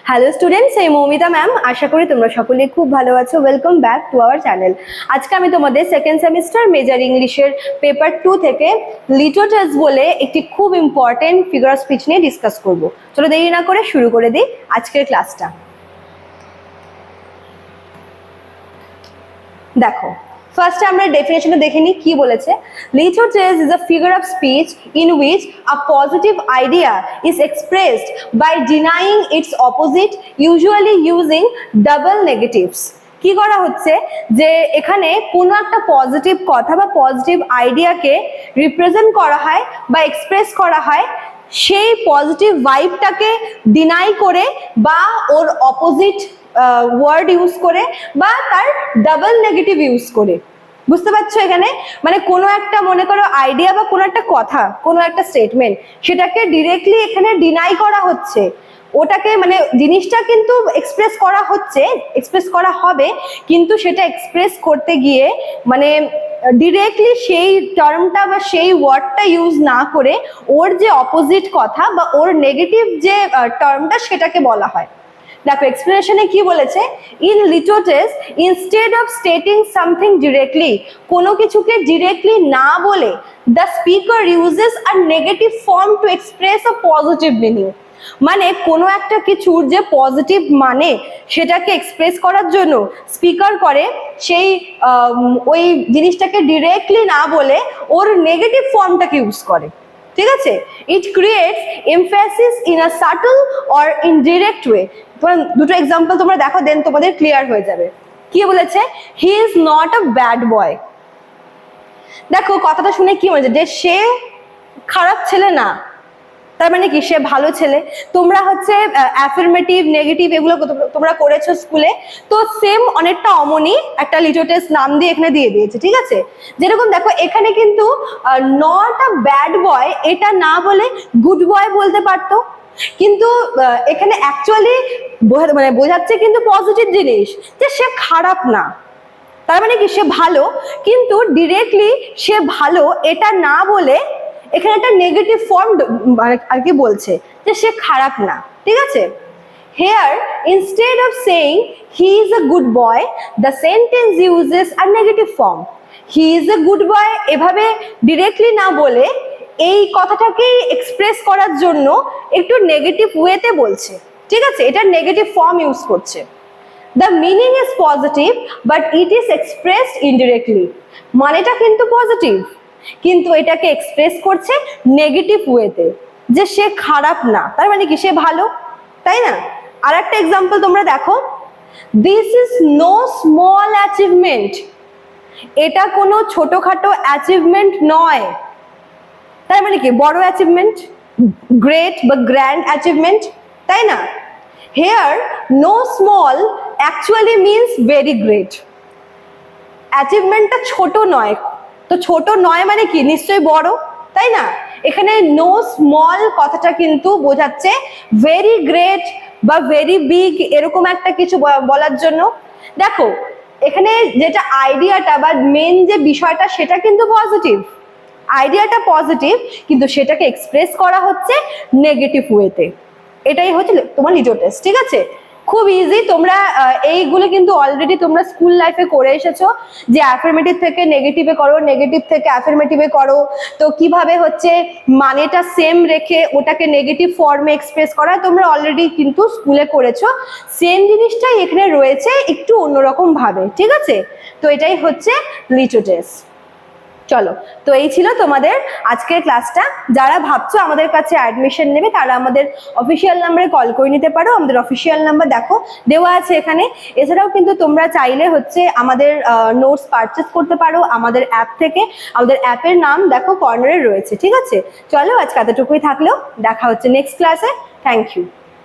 Hello students, এই Moumita ma'am. আশা করি তোমরা সকলে খুব ভালো আছো। Welcome back to our channel. আজকে আমি তোমাদের সেকেন্ড সেমিস্টার মেজর ইংলিশের পেপার 2 থেকে লিটোটেস বলে একটি খুব ইম্পর্টেন্ট ফিগার অফ স্পিচ নিয়ে ডিসকাস করব। চলো দেরি না করে শুরু করে দিই আজকের ক্লাসটা। দেখো, ফার্স্ট আমরা ডেফিনেশনটা দেখে নিই কি বলেছে। Litotes is a figure of speech in which a positive idea is expressed by denying its opposite, usually using double negatives. কি করা হচ্ছে যে এখানে কোনো একটা পজিটিভ কথা বা পজিটিভ আইডিয়াকে রিপ্রেজেন্ট করা হয় বা এক্সপ্রেস করা হয় সেই পজিটিভ ভাইবটাকে ডিনাই করে বা ওর অপোজিট ওয়ার্ড ইউজ করে বা তার ডাবল নেগেটিভ ইউজ করে। বুঝতে পারছো? এখানে মানে কোনো একটা মনে করো আইডিয়া বা কোনো একটা কথা, কোনো একটা স্টেটমেন্ট, সেটাকে ডিরেক্টলি এখানে ডিনাই করা হচ্ছে। ওটাকে মানে জিনিসটা কিন্তু এক্সপ্রেস করা হচ্ছে, এক্সপ্রেস করা হবে, কিন্তু সেটা এক্সপ্রেস করতে গিয়ে মানে ডিরেক্টলি সেই টার্মটা বা সেই ওয়ার্ডটা ইউজ না করে ওর যে অপোজিট কথা বা ওর নেগেটিভ যে টার্মটা সেটাকে বলা হয়। দেখো এক্সপ্লেনেশনে কি বলেছে, in litotes instead of stating something directly, কোনো কিছুকে ডিরেক্টলি না বলে the speaker uses a negative form to express a positive meaning. মানে কোনো একটা কিছুর যে পজিটিভ মানে সেটাকে এক্সপ্রেস করার জন্য স্পিকার করে সেই ওই জিনিসটাকে ডিরেক্টলি না বলে ওর নেগেটিভ ফর্মটাকে ইউজ করে। ঠিক আছে? It creates emphasis in a subtle or indirect way. দুটো এক্সাম্পল তোমরা দেখো, দেন তোমাদের ক্লিয়ার হয়ে যাবে। কি বলেছে? He is not a bad boy. দেখো কথাটা শুনে কি মনে হচ্ছে যে সে খারাপ ছেলে না, তার মানে কি সে ভালো ছেলে। তোমরা হচ্ছে অ্যাফার্মেটিভ নেগেটিভ এগুলো তোমরা করেছো স্কুলে, তো সেম অনেকটা অমনি একটা লিটোটেস নাম দিয়ে এখানে দিয়ে দিয়েছে। ঠিক আছে? যেরকম দেখো এখানে কিন্তু নট আ ব্যাড বয় এটা না বলে গুড বয় বলতে পারতো, কিন্তু এখানে অ্যাকচুয়ালি মানে বোঝাচ্ছে কিন্তু পজিটিভ জিনিস, যে সে খারাপ না, তার মানে কি সে ভালো, কিন্তু ডিরেক্টলি সে ভালো এটা না বলে এখানে একটা নেগেটিভ ফর্ম আর কি বলছে যে সে খারাপ না। ঠিক আছে? Here instead of saying he is a good boy, the sentence uses a negative form. He is a good boy এভাবে ডিরেক্টলি না বলে এই কথাটাকেই এক্সপ্রেস করার জন্য একটু নেগেটিভ ওয়েতে বলছে। ঠিক আছে? এটা নেগেটিভ ফর্ম ইউজ করছে। The meaning is positive but it is expressed indirectly. মানেটা কিন্তু পজিটিভ, কিন্তু এটাকে এক্সপ্রেস করছে নেগেটিভ ওয়েতে, যে সে খারাপ না, তার মানে কি সে ভালো, তাই না? আর একটা এক্সাম্পল তোমরা দেখো, this is no small achievement. এটা কোনো ছোটখাটো অ্যাচিভমেন্ট নয়, তার মানে কি বড় অ্যাচিভমেন্ট, গ্রেট বা গ্র্যান্ড অ্যাচিভমেন্ট, তাই না? Here, no small actually means very great. অ্যাচিভমেন্টটা ছোট নয়, তো ছোট নয় মানে কি নিশ্চয়ই বড়, তাই না? এখানে নো স্মল কথাটা কিন্তু বোঝাচ্ছে ভেরি গ্রেট বা ভেরি বিগ এরকম একটা কিছু বলার জন্য। দেখো এখানে যেটা আইডিয়াটা বা মেন যে বিষয়টা সেটা কিন্তু পজিটিভ, আইডিয়াটা পজিটিভ, কিন্তু সেটাকে এক্সপ্রেস করা হচ্ছে নেগেটিভ ওয়েতে। এটাই হচ্ছে তোমার লিটোটেস। ঠিক আছে? খুব ইজি। তোমরা এইগুলো কিন্তু অলরেডি তোমরা স্কুল লাইফে করে এসেছো, যে অ্যাফার্মেটিভ থেকে নেগেটিভে করো, নেগেটিভ থেকে অ্যাফার্মেটিভে করো, তো কিভাবে হচ্ছে মানেটা সেম রেখে ওটাকে নেগেটিভ ফর্মে এক্সপ্রেস করা তোমরা অলরেডি কিন্তু স্কুলে করেছো। সেম জিনিসটাই এখানে রয়েছে একটু অন্যরকম ভাবে। ঠিক আছে? তো এটাই হচ্ছে লিটোটেস। চলো, তো এই ছিল তোমাদের আজকের ক্লাসটা। যারা ভাবছো আমাদের কাছে অ্যাডমিশন নেবে তারা আমাদের অফিসিয়াল নাম্বারে কল করে নিতে পারো। আমাদের অফিসিয়াল নাম্বার দেখো দেওয়া আছে এখানে। এছাড়াও কিন্তু তোমরা চাইলে হচ্ছে আমাদের নোটস পারচেস করতে পারো আমাদের অ্যাপ থেকে। আমাদের অ্যাপের নাম দেখো কর্নারে রয়েছে। ঠিক আছে? চলো আজকে এতটুকুই থাকলেও, দেখা হচ্ছে নেক্সট ক্লাসে। Thank you.